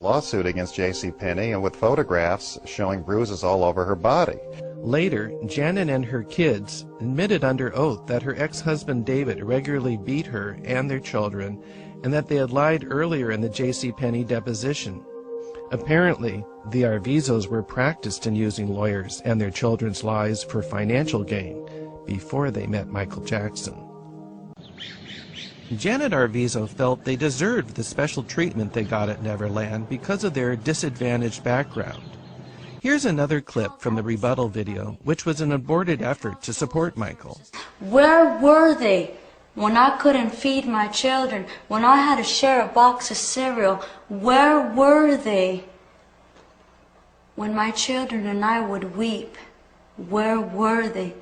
lawsuit against JCPenney and with photographs showing bruises all over her body. Later, Janet and her kids admitted under oath that her ex-husband David regularly beat her and their children, and that they had lied earlier in the JCPenney deposition. Apparently, the Arvizos were practiced in using lawyers and their children's lies for financial gain before they met Michael Jackson. Janet Arvizo felt they deserved the special treatment they got at Neverland because of their disadvantaged background. Here's another clip from the rebuttal video, which was an aborted effort to support Michael. Where were they when I couldn't feed my children, when I had to share a box of cereal? Where were they when my children and I would weep? Where were they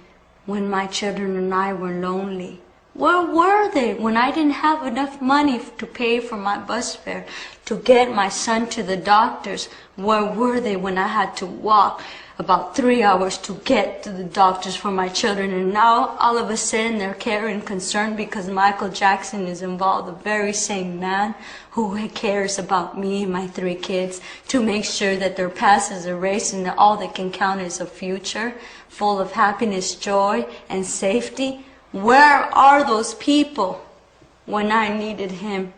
when my children and I were lonely? Where were they when I didn't have enough money to pay for my bus fare, to get my son to the doctors? Where were they when I had to walk about 3 hours to get to the doctors for my children? And now, all of a sudden, they're caring and concerned because Michael Jackson is involved, the very same man who cares about me and my 3 kids, to make sure that their past is erased and that all they can count is a future full of happiness, joy, and safety. Where are those people when I needed him,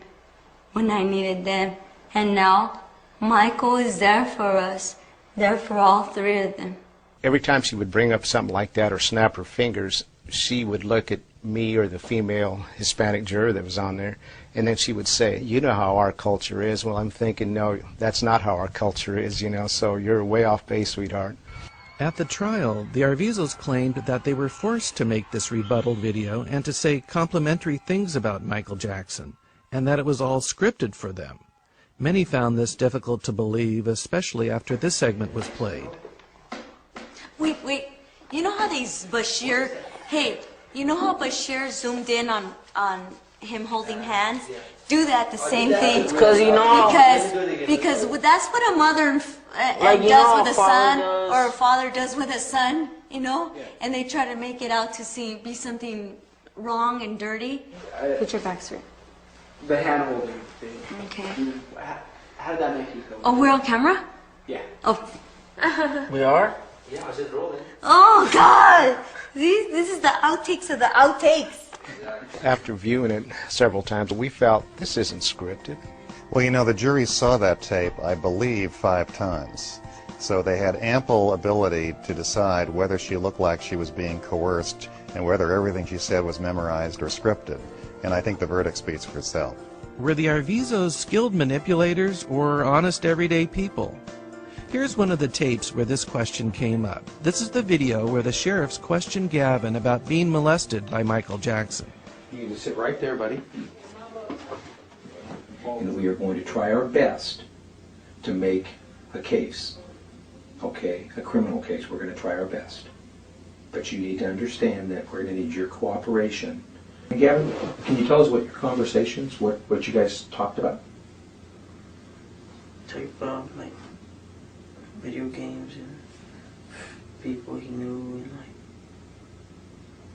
when I needed them? And now, Michael is there for us, there for all 3 of them. Every time she would bring up something like that or snap her fingers, she would look at me or the female Hispanic juror that was on there, and then she would say, you know how our culture is. Well, I'm thinking, no, that's not how our culture is, you know, so you're way off base, sweetheart. At the trial, the Arvizos claimed that they were forced to make this rebuttal video and to say complimentary things about Michael Jackson, and that it was all scripted for them. Many found this difficult to believe, especially after this segment was played. Wait, you know how these Bashir, you know how Bashir zoomed in on him holding hands? Do that the same thing. Because you know. Because that's what a mother does with a son, or a father does with a son, you know? And they try to make it out to be something wrong and dirty. Put your back straight. The hand holding thing. Okay. How did that make you feel? Oh, we're on camera? Yeah. Oh. We are? Yeah, I was just rolling. Oh, God! This is the outtakes of the outtakes. After viewing it several times, we felt this isn't scripted. Well, you know, the jury saw that tape, I believe, 5 times. So they had ample ability to decide whether she looked like she was being coerced and whether everything she said was memorized or scripted. And I think the verdict speaks for itself. Were the Arvizos skilled manipulators or honest everyday people? Here's one of the tapes where this question came up. This is the video where the sheriffs questioned Gavin about being molested by Michael Jackson. You can just sit right there, buddy. And we are going to try our best to make a case, okay, a criminal case. We're going to try our best. But you need to understand that we're going to need your cooperation. And Gavin, can you tell us what your conversations, what you guys talked about? Type of, like, video games and people he knew and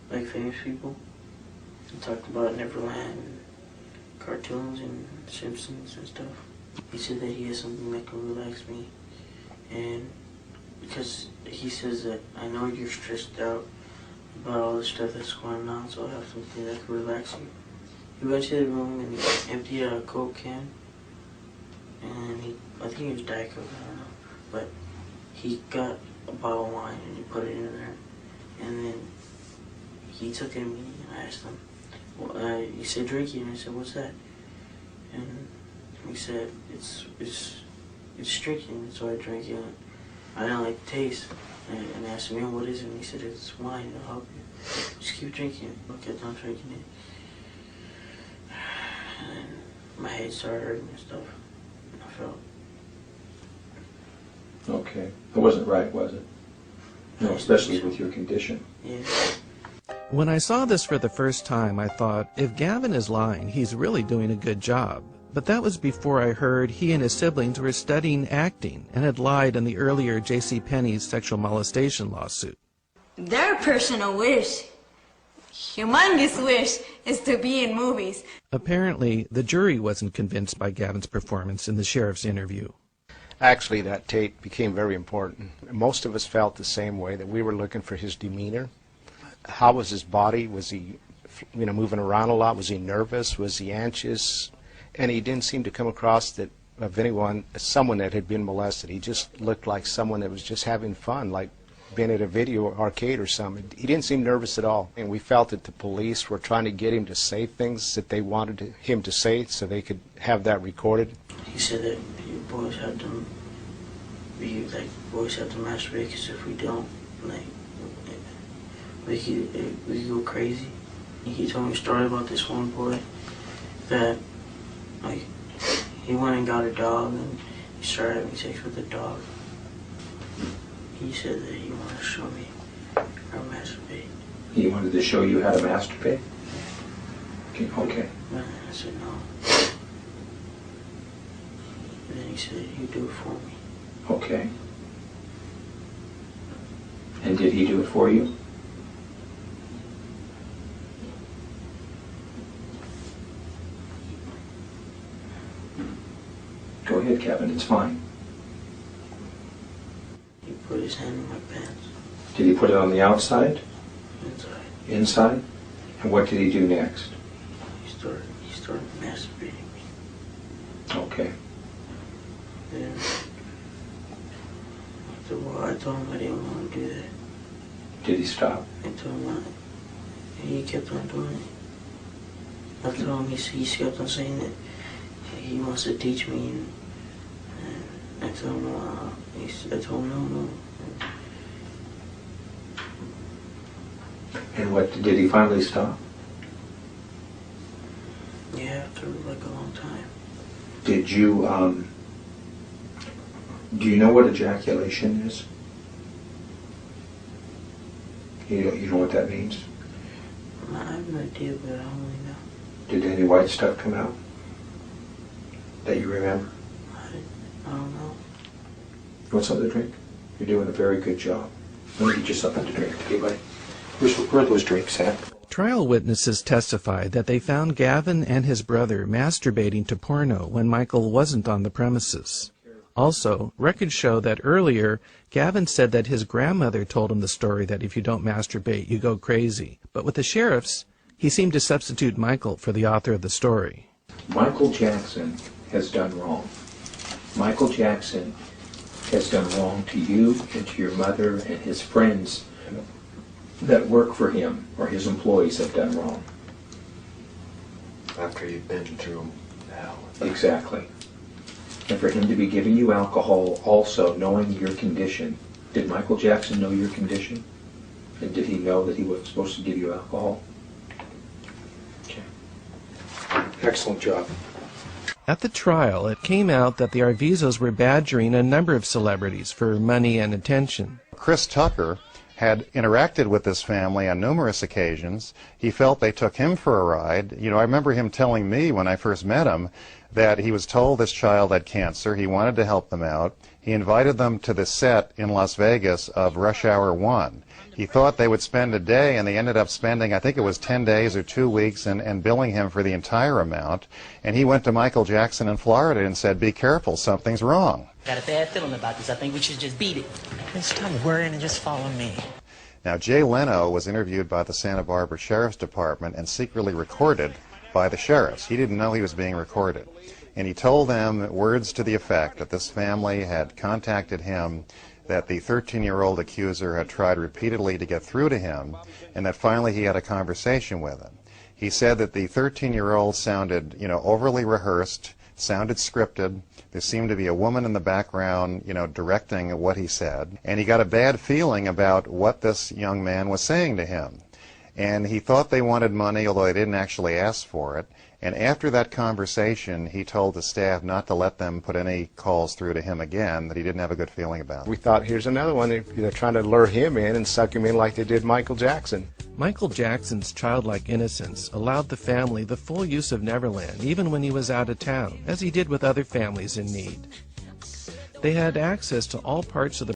like famous people. We talked about Neverland and cartoons and Simpsons and stuff. He said that he has something that can relax me, and because he says that I know you're stressed out about all the stuff that's going on, so I have something that can relax you. He went to the room and he emptied out a Coke can, and I think it was Diet Coke, I don't know. But he got a bottle of wine and he put it in there, and then he took it to me and I asked him, well, he said drink it, and I said, what's that? And he said, it's drinking, so I drank it. And I didn't like the taste, and I asked him, what is it? And he said, it's wine, it'll help you. Just keep drinking it. I kept on drinking it. And then my head started hurting and stuff, and I felt. Okay. It wasn't right, was it? No, especially with your condition. Yeah. When I saw this for the first time, I thought, if Gavin is lying, he's really doing a good job. But that was before I heard he and his siblings were studying acting and had lied in the earlier JCPenney's sexual molestation lawsuit. Their personal wish, humongous wish, is to be in movies. Apparently, the jury wasn't convinced by Gavin's performance in the sheriff's interview. Actually, that tape became very important. Most of us felt the same way, that we were looking for his demeanor. How was his body? Was he, moving around a lot? Was he nervous? Was he anxious? And he didn't seem to come across that of someone that had been molested. He just looked like someone that was just having fun, like being at a video arcade or something. He didn't seem nervous at all. And we felt that the police were trying to get him to say things that they wanted him to say so they could have that recorded. He said that boys have to masturbate, because if we don't, we go crazy. He told me a story about this one boy that, he went and got a dog and he started having sex with the dog. He said that he wanted to show me how to masturbate. He wanted to show you how to masturbate? Okay. And I said no. And then he said he'd do it for me. Okay. And did he do it for you? Go ahead, Kevin, it's fine. He put his hand in my pants. Did he put it on the outside? Inside. Inside? And what did he do next? He started masturbating me. Okay. Then after a while, I told him I didn't want to do that. Did he stop? I told him not. And he kept on doing it. I told him he kept on saying that he wants to teach me, and I told him no. I told him no. And what, did he finally stop? Yeah, after like a long time. Did you, do you know what ejaculation is? You know what that means? I have no idea, but I don't really know. Did any white stuff come out that you remember? I don't know. You want something to drink? You're doing a very good job. Let me get you something to drink, okay, buddy? Where are those drinks at? Trial witnesses testified that they found Gavin and his brother masturbating to porno when Michael wasn't on the premises. Also, records show that earlier, Gavin said that his grandmother told him the story that if you don't masturbate, you go crazy. But with the sheriffs, he seemed to substitute Michael for the author of the story. Michael Jackson has done wrong. Michael Jackson has done wrong to you and to your mother, and his friends that work for him, or his employees, have done wrong. After you've been through hell. Exactly. And for him to be giving you alcohol, also knowing your condition. Did Michael Jackson know your condition? And did he know that he was supposed to give you alcohol? Okay. Excellent job. At the trial, it came out that the Arvizos were badgering a number of celebrities for money and attention. Chris Tucker had interacted with this family on numerous occasions. He felt they took him for a ride. I remember him telling me when I first met him that he was told this child had cancer. He wanted to help them out. He invited them to the set in Las Vegas of Rush Hour 1. He thought they would spend a day, and they ended up spending, I think it was 10 days or 2 weeks, and billing him for the entire amount. And he went to Michael Jackson in Florida and said, "Be careful, something's wrong." Got a bad feeling about this. I think we should just beat it. Stop worrying and just follow me. Now, Jay Leno was interviewed by the Santa Barbara Sheriff's Department and secretly recorded by the sheriffs. He didn't know he was being recorded. And he told them words to the effect that this family had contacted him, that the 13-year-old accuser had tried repeatedly to get through to him, and that finally he had a conversation with him. He said that the 13-year-old sounded, overly rehearsed, sounded scripted. There seemed to be a woman in the background, directing what he said. And he got a bad feeling about what this young man was saying to him. And he thought they wanted money, although they didn't actually ask for it. And after that conversation, he told the staff not to let them put any calls through to him again, that he didn't have a good feeling about it. We thought, here's another one. They're trying to lure him in and suck him in like they did Michael Jackson. Michael Jackson's childlike innocence allowed the family the full use of Neverland, even when he was out of town, as he did with other families in need. They had access to all parts of the